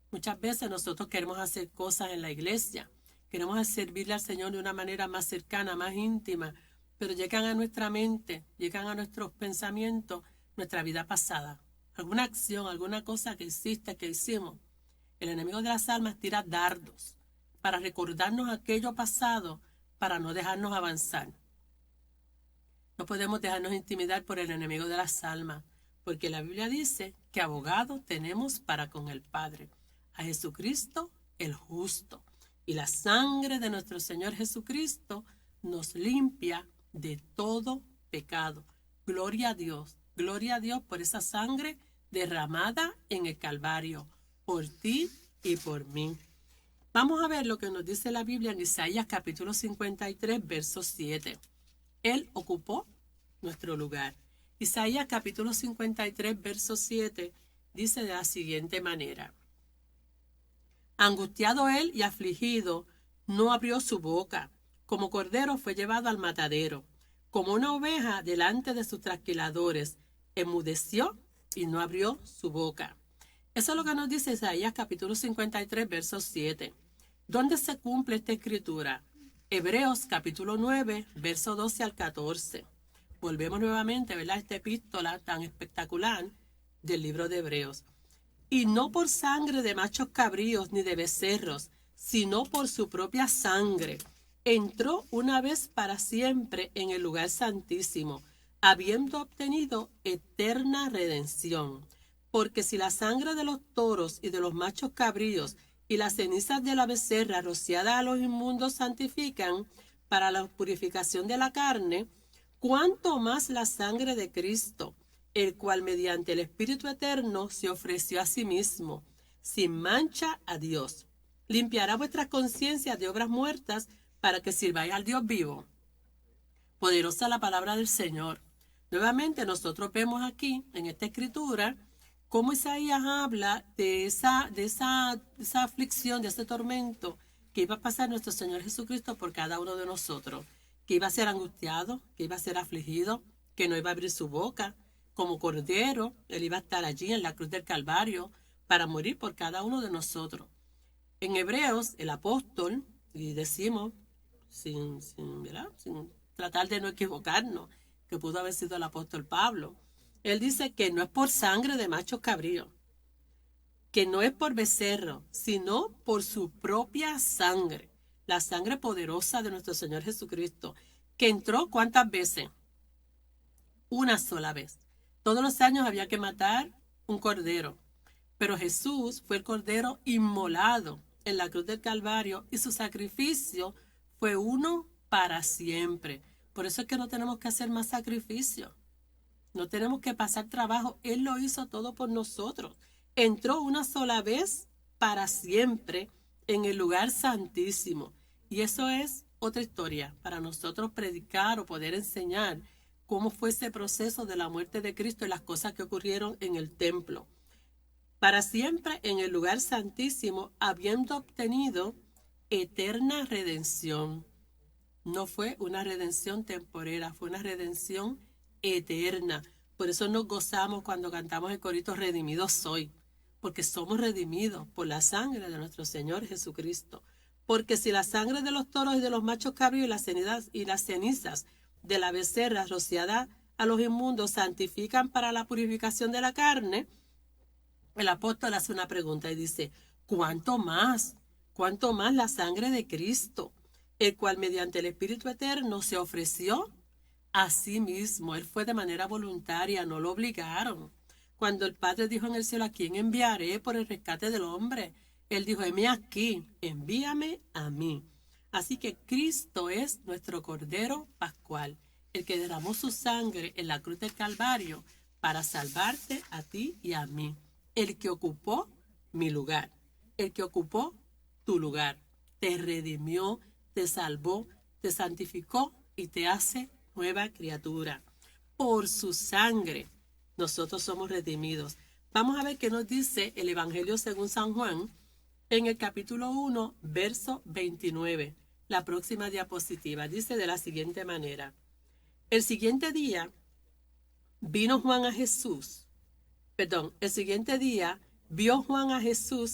Muchas veces nosotros queremos hacer cosas en la iglesia, queremos servirle al Señor de una manera más cercana, más íntima, pero llegan a nuestra mente, llegan a nuestros pensamientos, nuestra vida pasada, alguna acción, alguna cosa que hiciste, que hicimos. El enemigo de las almas tira dardos para recordarnos aquello pasado, para no dejarnos avanzar. No podemos dejarnos intimidar por el enemigo de las almas, porque la Biblia dice que abogado tenemos para con el Padre, a Jesucristo el justo. Y la sangre de nuestro Señor Jesucristo nos limpia de todo pecado. Gloria a Dios por esa sangre derramada en el Calvario, por ti y por mí. Vamos a ver lo que nos dice la Biblia en Isaías capítulo 53, verso 7. Él ocupó nuestro lugar. Isaías capítulo 53, verso 7 dice de la siguiente manera. Angustiado él y afligido, no abrió su boca. Como cordero fue llevado al matadero. Como una oveja delante de sus trasquiladores, enmudeció y no abrió su boca. Eso es lo que nos dice Isaías capítulo 53, verso 7. ¿Dónde se cumple esta escritura? Hebreos capítulo 9, verso 12 al 14. Volvemos nuevamente, ¿verdad?, esta epístola tan espectacular del libro de Hebreos. Y no por sangre de machos cabríos ni de becerros, sino por su propia sangre, entró una vez para siempre en el lugar santísimo, habiendo obtenido eterna redención. Porque si la sangre de los toros y de los machos cabríos y las cenizas de la becerra rociadas a los inmundos santifican para la purificación de la carne, cuánto más la sangre de Cristo, el cual mediante el Espíritu Eterno se ofreció a sí mismo, sin mancha a Dios, limpiará vuestras conciencias de obras muertas para que sirváis al Dios vivo. Poderosa la palabra del Señor. Nuevamente nosotros vemos aquí en esta escritura cómo Isaías habla de esa aflicción, de ese tormento que iba a pasar nuestro Señor Jesucristo por cada uno de nosotros, que iba a ser angustiado, que iba a ser afligido, que no iba a abrir su boca. Como cordero, Él iba a estar allí en la cruz del Calvario para morir por cada uno de nosotros. En Hebreos, el apóstol, y decimos, sin tratar de no equivocarnos, que pudo haber sido el apóstol Pablo, él dice que no es por sangre de machos cabríos, que no es por becerro, sino por su propia sangre, la sangre poderosa de nuestro Señor Jesucristo, que entró ¿cuántas veces? Una sola vez. Todos los años había que matar un cordero, pero Jesús fue el cordero inmolado en la cruz del Calvario y su sacrificio fue uno para siempre. Por eso es que no tenemos que hacer más sacrificio. No tenemos que pasar trabajo. Él lo hizo todo por nosotros. Entró una sola vez para siempre en el lugar santísimo. Y eso es otra historia para nosotros predicar o poder enseñar cómo fue ese proceso de la muerte de Cristo y las cosas que ocurrieron en el templo. Para siempre en el lugar santísimo, habiendo obtenido eterna redención. No fue una redención temporera, fue una redención eterna. Por eso nos gozamos cuando cantamos el corito Redimido soy, porque somos redimidos por la sangre de nuestro Señor Jesucristo. Porque si la sangre de los toros y de los machos cabríos y las cenizas de la becerra rociada a los inmundos santifican para la purificación de la carne, el apóstol hace una pregunta y dice, ¿cuánto más? ¿Cuánto más la sangre de Cristo, el cual mediante el Espíritu Eterno se ofreció a sí mismo? Él fue de manera voluntaria, no lo obligaron. Cuando el Padre dijo en el cielo, ¿a quién enviaré por el rescate del hombre? Él dijo, heme aquí, envíame a mí. Así que Cristo es nuestro Cordero Pascual, el que derramó su sangre en la cruz del Calvario para salvarte a ti y a mí. El que ocupó mi lugar, el que ocupó tu lugar, te redimió, te salvó, te santificó y te hace nueva criatura. Por su sangre nosotros somos redimidos. Vamos a ver qué nos dice el Evangelio según San Juan en el capítulo 1, verso 29. La próxima diapositiva dice de la siguiente manera. El siguiente día vio Juan a Jesús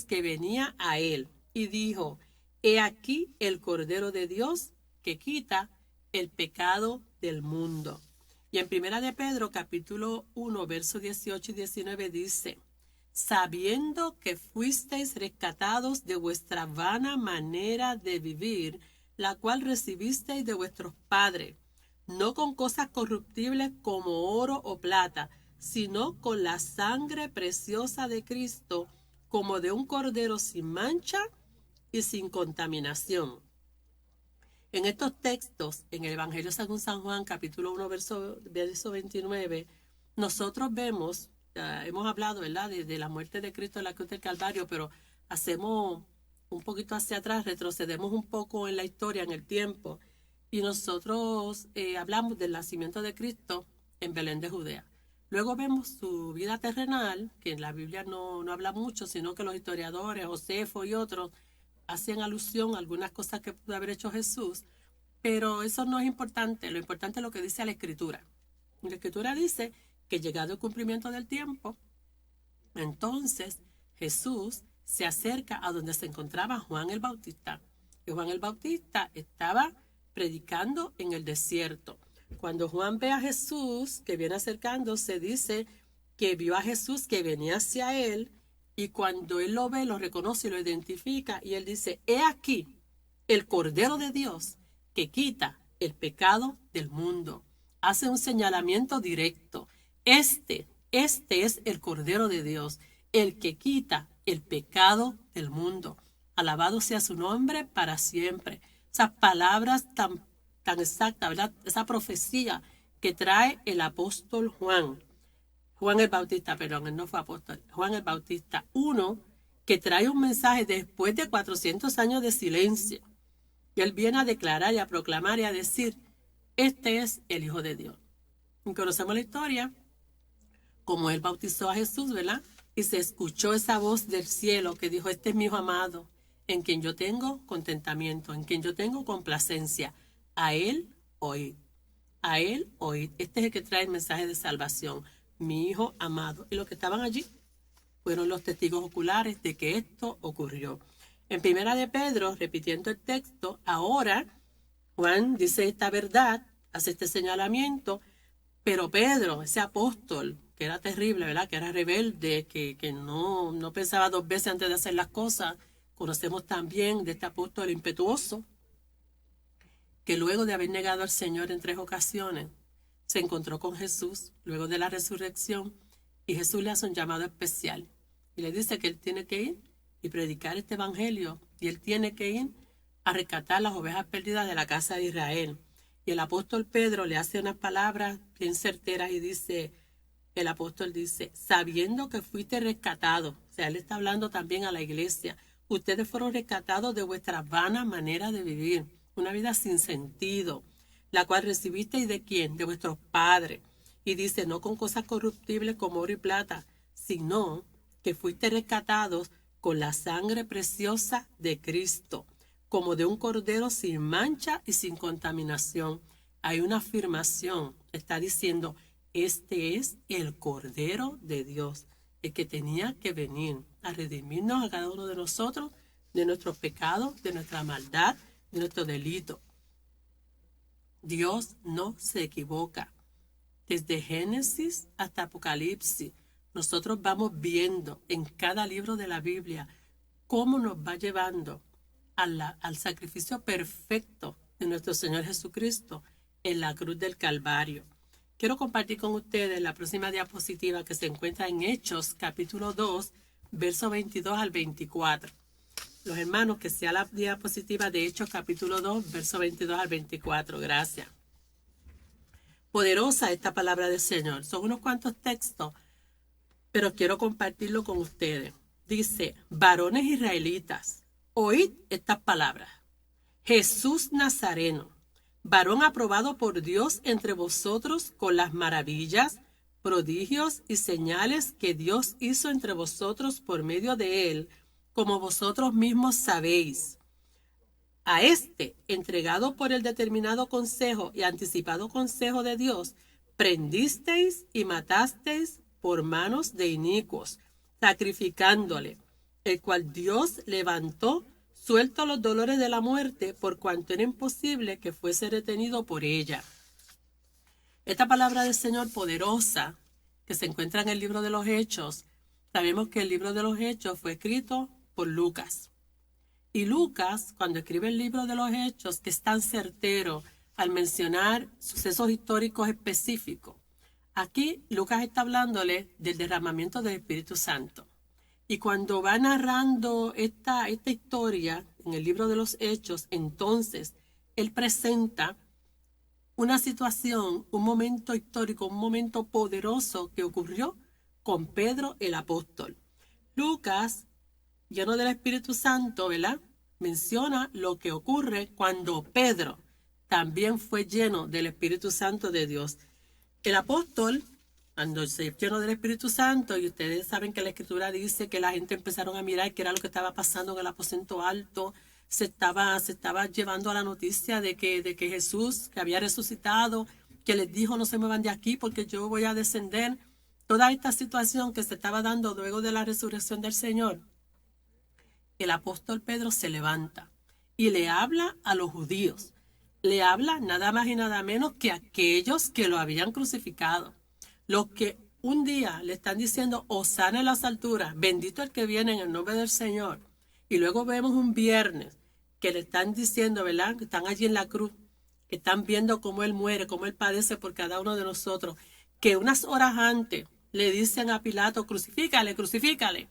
que venía a él y dijo, he aquí el Cordero de Dios que quita el pecado del mundo. Y en Primera de Pedro, capítulo 1, versos 18 y 19 dice, sabiendo que fuisteis rescatados de vuestra vana manera de vivir, la cual recibisteis de vuestros padres, no con cosas corruptibles como oro o plata, sino con la sangre preciosa de Cristo, como de un cordero sin mancha y sin contaminación. En estos textos, en el Evangelio según San Juan, capítulo 1, verso 29, nosotros vemos, hemos hablado, ¿verdad?, de la muerte de Cristo en la cruz del Calvario, pero hacemos un poquito hacia atrás, retrocedemos un poco en la historia, en el tiempo, y nosotros hablamos del nacimiento de Cristo en Belén de Judea. Luego vemos su vida terrenal, que en la Biblia no habla mucho, sino que los historiadores, Josefo y otros, hacen alusión a algunas cosas que pudo haber hecho Jesús, pero eso no es importante. Lo importante es lo que dice la Escritura. La Escritura dice que llegado el cumplimiento del tiempo, entonces Jesús se acerca a donde se encontraba Juan el Bautista. Y Juan el Bautista estaba predicando en el desierto. Cuando Juan ve a Jesús que viene acercándose, dice que vio a Jesús que venía hacia él, y cuando él lo ve, lo reconoce y lo identifica, y él dice, he aquí el Cordero de Dios que quita el pecado del mundo. Hace un señalamiento directo. Este es el Cordero de Dios, el que quita el pecado del mundo. Alabado sea su nombre para siempre. Esas palabras tan exactas, ¿verdad? Esa profecía que trae el apóstol Juan el Bautista, perdón, él no fue apóstol, Juan el Bautista, uno que trae un mensaje después de 400 años de silencio. Y él viene a declarar y a proclamar y a decir este es el Hijo de Dios. Y conocemos la historia, como él bautizó a Jesús, ¿verdad? Y se escuchó esa voz del cielo que dijo, este es mi Hijo amado, en quien yo tengo contentamiento, en quien yo tengo complacencia. A él oíd. A él oíd. Este es el que trae el mensaje de salvación, mi Hijo amado. Y los que estaban allí fueron los testigos oculares de que esto ocurrió. En Primera de Pedro, repitiendo el texto, ahora Juan dice esta verdad, hace este señalamiento, pero Pedro, ese apóstol, que era terrible, ¿verdad? Que era rebelde, que no pensaba dos veces antes de hacer las cosas. Conocemos también de este apóstol impetuoso, que luego de haber negado al Señor en 3 ocasiones, se encontró con Jesús luego de la resurrección, y Jesús le hace un llamado especial. Y le dice que él tiene que ir y predicar este evangelio, y él tiene que ir a rescatar las ovejas perdidas de la casa de Israel. Y el apóstol Pedro le hace unas palabras bien certeras y dice, el apóstol dice, sabiendo que fuiste rescatado, o sea, él está hablando también a la iglesia, ustedes fueron rescatados de vuestra vana manera de vivir, una vida sin sentido, la cual recibisteis ¿de quién? De vuestros padres. Y dice, no con cosas corruptibles como oro y plata, sino que fuiste rescatados con la sangre preciosa de Cristo, como de un cordero sin mancha y sin contaminación. Hay una afirmación, está diciendo, este es el Cordero de Dios, el que tenía que venir a redimirnos a cada uno de nosotros, de nuestros pecados, de nuestra maldad, de nuestro delito. Dios no se equivoca. Desde Génesis hasta Apocalipsis, nosotros vamos viendo en cada libro de la Biblia cómo nos va llevando al sacrificio perfecto de nuestro Señor Jesucristo en la cruz del Calvario. Quiero compartir con ustedes la próxima diapositiva que se encuentra en Hechos, capítulo 2, versos 22 al 24. Los hermanos, que sea la diapositiva de Hechos, capítulo 2, versos 22 al 24. Gracias. Poderosa esta palabra del Señor. Son unos cuantos textos, pero quiero compartirlo con ustedes. Dice, varones israelitas, oíd estas palabras. Jesús Nazareno, varón aprobado por Dios entre vosotros con las maravillas, prodigios y señales que Dios hizo entre vosotros por medio de él, como vosotros mismos sabéis. A este, entregado por el determinado consejo y anticipado consejo de Dios, prendisteis y matasteis por manos de inicuos, sacrificándole, el cual Dios levantó, suelto los dolores de la muerte, por cuanto era imposible que fuese retenido por ella. Esta palabra del Señor poderosa, que se encuentra en el libro de los Hechos, sabemos que el libro de los Hechos fue escrito por Lucas. Y Lucas, cuando escribe el libro de los Hechos, que es tan certero al mencionar sucesos históricos específicos, aquí Lucas está hablándole del derramamiento del Espíritu Santo. Y cuando va narrando esta historia en el libro de los Hechos, entonces él presenta una situación, un momento histórico, un momento poderoso que ocurrió con Pedro el apóstol. Lucas, lleno del Espíritu Santo, ¿verdad?, menciona lo que ocurre cuando Pedro también fue lleno del Espíritu Santo de Dios. El apóstol, cuando se llenó del Espíritu Santo, y ustedes saben que la Escritura dice que la gente empezaron a mirar qué era lo que estaba pasando en el aposento alto, se estaba llevando a la noticia de que Jesús, que había resucitado, que les dijo, no se muevan de aquí porque yo voy a descender. Toda esta situación que se estaba dando luego de la resurrección del Señor, el apóstol Pedro se levanta y le habla a los judíos. Le habla nada más y nada menos que a aquellos que lo habían crucificado. Los que un día le están diciendo, hosana en las alturas, bendito el que viene en el nombre del Señor. Y luego vemos un viernes que le están diciendo, ¿verdad?, que están allí en la cruz, que están viendo cómo él muere, cómo él padece por cada uno de nosotros, que unas horas antes le dicen a Pilato, crucifícale, crucifícale.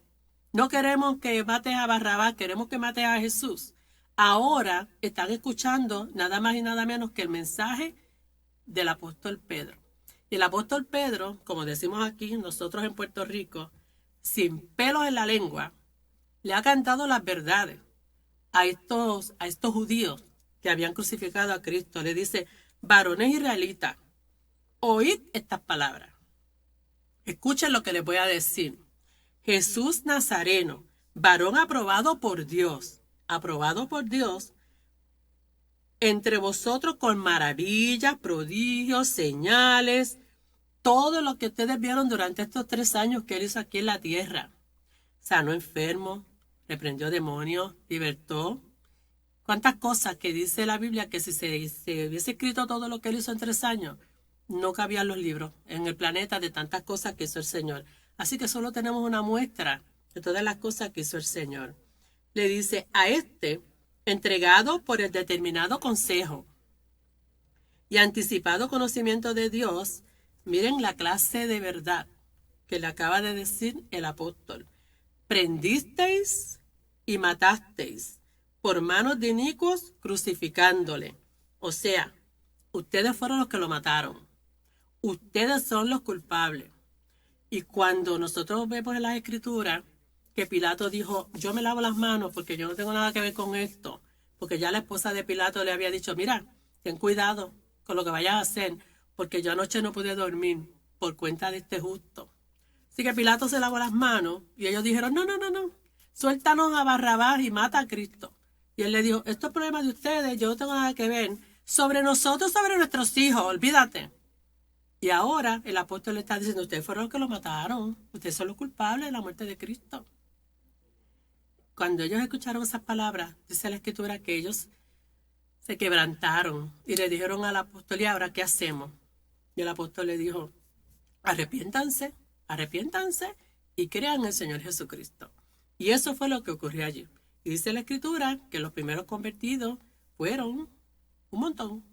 No queremos que mates a Barrabás, queremos que mates a Jesús. Ahora están escuchando nada más y nada menos que el mensaje del apóstol Pedro. Y el apóstol Pedro, como decimos aquí nosotros en Puerto Rico, sin pelos en la lengua, le ha cantado las verdades a estos judíos que habían crucificado a Cristo. Le dice, varones israelitas, oíd estas palabras. Escuchen lo que les voy a decir. Jesús Nazareno, varón aprobado por Dios, entre vosotros con maravillas, prodigios, señales, todo lo que ustedes vieron durante estos 3 años que él hizo aquí en la tierra. Sanó enfermos, reprendió demonios, libertó. ¿Cuántas cosas que dice la Biblia que si se hubiese escrito todo lo que él hizo en 3 años, no cabían los libros en el planeta de tantas cosas que hizo el Señor? Así que solo tenemos una muestra de todas las cosas que hizo el Señor. Le dice, a este, entregado por el determinado consejo y anticipado conocimiento de Dios, miren la clase de verdad que le acaba de decir el apóstol. Prendisteis y matasteis por manos de inicuos crucificándole. O sea, ustedes fueron los que lo mataron. Ustedes son los culpables. Y cuando nosotros vemos en las escrituras que Pilato dijo, yo me lavo las manos porque yo no tengo nada que ver con esto, porque ya la esposa de Pilato le había dicho, mira, ten cuidado con lo que vayas a hacer, porque yo anoche no pude dormir por cuenta de este justo. Así que Pilato se lavó las manos y ellos dijeron, no, suéltanos a Barrabás y mata a Cristo. Y él le dijo, esto es problema de ustedes, yo no tengo nada que ver, sobre nosotros, sobre nuestros hijos, olvídate. Y ahora el apóstol le está diciendo, ustedes fueron los que lo mataron, ustedes son los culpables de la muerte de Cristo. Cuando ellos escucharon esas palabras, dice la escritura que ellos se quebrantaron y le dijeron al apóstol, ¿y ahora qué hacemos? Y el apóstol le dijo, arrepiéntanse y crean en el Señor Jesucristo. Y eso fue lo que ocurrió allí. Y dice la escritura que los primeros convertidos fueron un montón.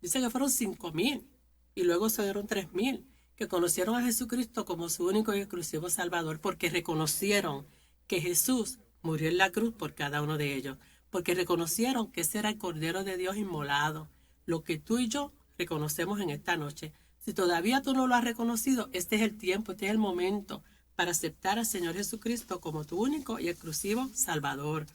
Dice que fueron 5,000 y luego se dieron 3,000 que conocieron a Jesucristo como su único y exclusivo Salvador porque reconocieron que Jesús murió en la cruz por cada uno de ellos, porque reconocieron que ese era el Cordero de Dios inmolado, lo que tú y yo reconocemos en esta noche. Si todavía tú no lo has reconocido, este es el tiempo, este es el momento para aceptar al Señor Jesucristo como tu único y exclusivo Salvador.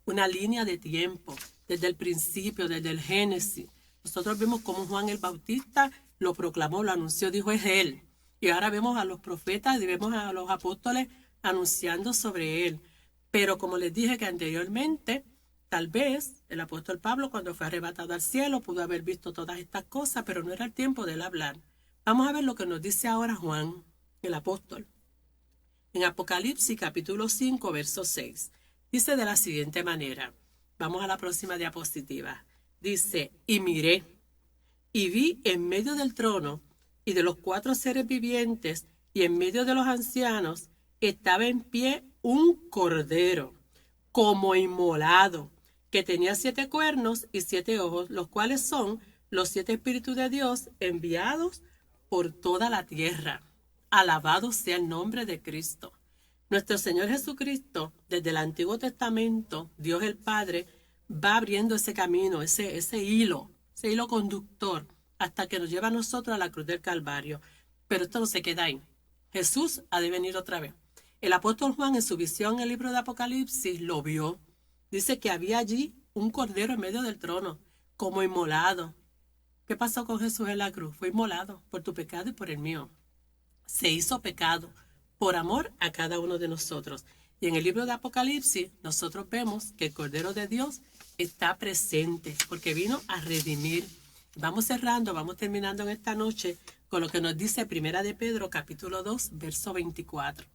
Una línea de tiempo, desde el principio, desde el Génesis. Nosotros vimos cómo Juan el Bautista lo proclamó, lo anunció, dijo, es Él. Y ahora vemos a los profetas y vemos a los apóstoles anunciando sobre Él. Pero como les dije que anteriormente, tal vez el apóstol Pablo cuando fue arrebatado al cielo pudo haber visto todas estas cosas, pero no era el tiempo de él hablar. Vamos a ver lo que nos dice ahora Juan, el apóstol. En Apocalipsis capítulo 5, verso 6, dice de la siguiente manera. Vamos a la próxima diapositiva. Dice, y miré, y vi en medio del trono y de los 4 seres vivientes y en medio de los ancianos, estaba en pie un cordero, como inmolado, que tenía 7 cuernos y 7 ojos, los cuales son los 7 espíritus de Dios enviados por toda la tierra. Alabado sea el nombre de Cristo. Nuestro Señor Jesucristo, desde el Antiguo Testamento, Dios el Padre, va abriendo ese camino, ese hilo conductor, hasta que nos lleva a nosotros a la cruz del Calvario. Pero esto no se queda ahí. Jesús ha de venir otra vez. El apóstol Juan en su visión en el libro de Apocalipsis lo vio. Dice que había allí un cordero en medio del trono, como inmolado. ¿Qué pasó con Jesús en la cruz? Fue inmolado por tu pecado y por el mío. Se hizo pecado por amor a cada uno de nosotros. Y en el libro de Apocalipsis nosotros vemos que el Cordero de Dios está presente porque vino a redimir. Vamos cerrando, vamos terminando en esta noche con lo que nos dice Primera de Pedro capítulo 2, verso 24.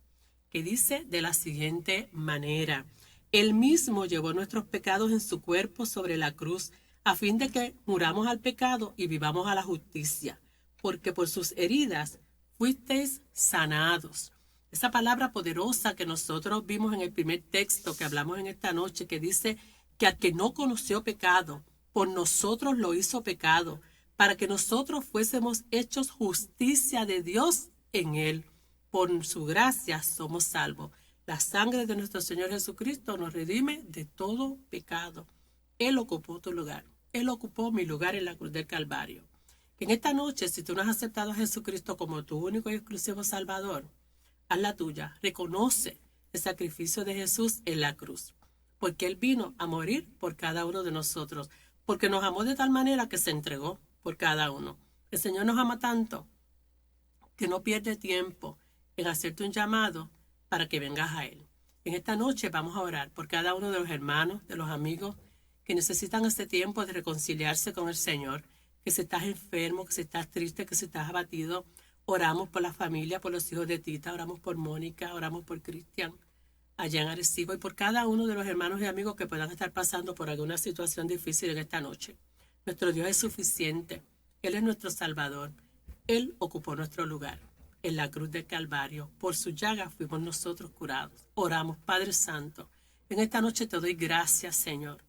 Que dice de la siguiente manera, Él mismo llevó nuestros pecados en su cuerpo sobre la cruz, a fin de que muramos al pecado y vivamos a la justicia, porque por sus heridas fuisteis sanados. Esa palabra poderosa que nosotros vimos en el primer texto que hablamos en esta noche, que dice que al que no conoció pecado, por nosotros lo hizo pecado, para que nosotros fuésemos hechos justicia de Dios en Él. Por su gracia somos salvos. La sangre de nuestro Señor Jesucristo nos redime de todo pecado. Él ocupó tu lugar. Él ocupó mi lugar en la cruz del Calvario. En esta noche, si tú no has aceptado a Jesucristo como tu único y exclusivo Salvador, haz la tuya. Reconoce el sacrificio de Jesús en la cruz. Porque Él vino a morir por cada uno de nosotros. Porque nos amó de tal manera que se entregó por cada uno. El Señor nos ama tanto que no pierde tiempo en hacerte un llamado para que vengas a Él. En esta noche vamos a orar por cada uno de los hermanos, de los amigos que necesitan este tiempo de reconciliarse con el Señor, que si estás enfermo, que si estás triste, que si estás abatido. Oramos por la familia, por los hijos de Tita, oramos por Mónica, oramos por Cristian, allá en Arecibo, y por cada uno de los hermanos y amigos que puedan estar pasando por alguna situación difícil en esta noche. Nuestro Dios es suficiente. Él es nuestro Salvador. Él ocupó nuestro lugar en la cruz del Calvario. Por su llaga fuimos nosotros curados. Oramos, Padre Santo. En esta noche te doy gracias, Señor.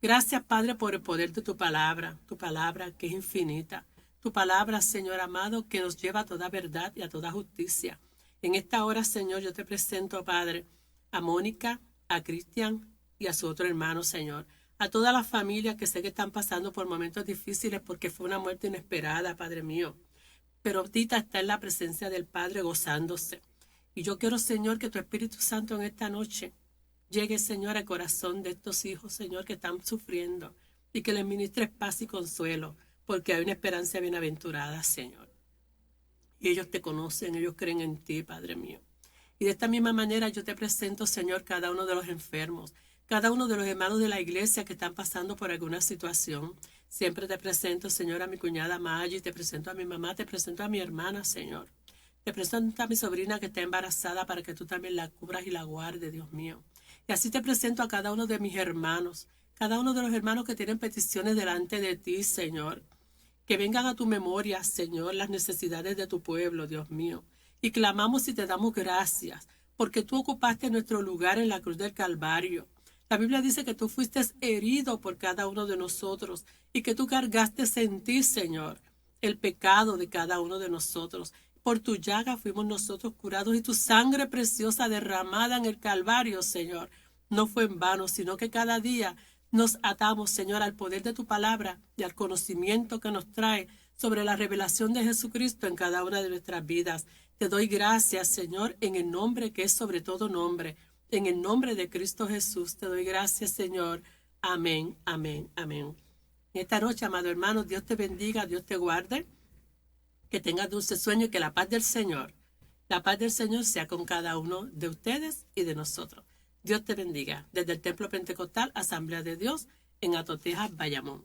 Gracias, Padre, por el poder de tu palabra que es infinita. Tu palabra, Señor amado, que nos lleva a toda verdad y a toda justicia. En esta hora, Señor, yo te presento, Padre, a Mónica, a Cristian y a su otro hermano, Señor. A todas las familias que sé que están pasando por momentos difíciles porque fue una muerte inesperada, Padre mío. Pero Tita está en la presencia del Padre gozándose. Y yo quiero, Señor, que tu Espíritu Santo en esta noche llegue, Señor, al corazón de estos hijos, Señor, que están sufriendo, y que les ministres paz y consuelo, porque hay una esperanza bienaventurada, Señor. Y ellos te conocen, ellos creen en ti, Padre mío. Y de esta misma manera yo te presento, Señor, cada uno de los enfermos, cada uno de los hermanos de la iglesia que están pasando por alguna situación. Siempre te presento, Señor, a mi cuñada Maggie, te presento a mi mamá, te presento a mi hermana, Señor. Te presento a mi sobrina que está embarazada para que tú también la cubras y la guardes, Dios mío. Y así te presento a cada uno de mis hermanos, cada uno de los hermanos que tienen peticiones delante de ti, Señor. Que vengan a tu memoria, Señor, las necesidades de tu pueblo, Dios mío. Y clamamos y te damos gracias, porque tú ocupaste nuestro lugar en la cruz del Calvario. La Biblia dice que tú fuiste herido por cada uno de nosotros y que tú cargaste en ti, Señor, el pecado de cada uno de nosotros. Por tu llaga fuimos nosotros curados y tu sangre preciosa derramada en el Calvario, Señor, no fue en vano, sino que cada día nos atamos, Señor, al poder de tu palabra y al conocimiento que nos trae sobre la revelación de Jesucristo en cada una de nuestras vidas. Te doy gracias, Señor, en el nombre que es sobre todo nombre. En el nombre de Cristo Jesús te doy gracias, Señor. Amén, amén, amén. En esta noche, amado hermano, Dios te bendiga, Dios te guarde, que tengas dulce sueño y que la paz del Señor sea con cada uno de ustedes y de nosotros. Dios te bendiga. Desde el Templo Pentecostal Asamblea de Dios en Atoteja, Bayamón.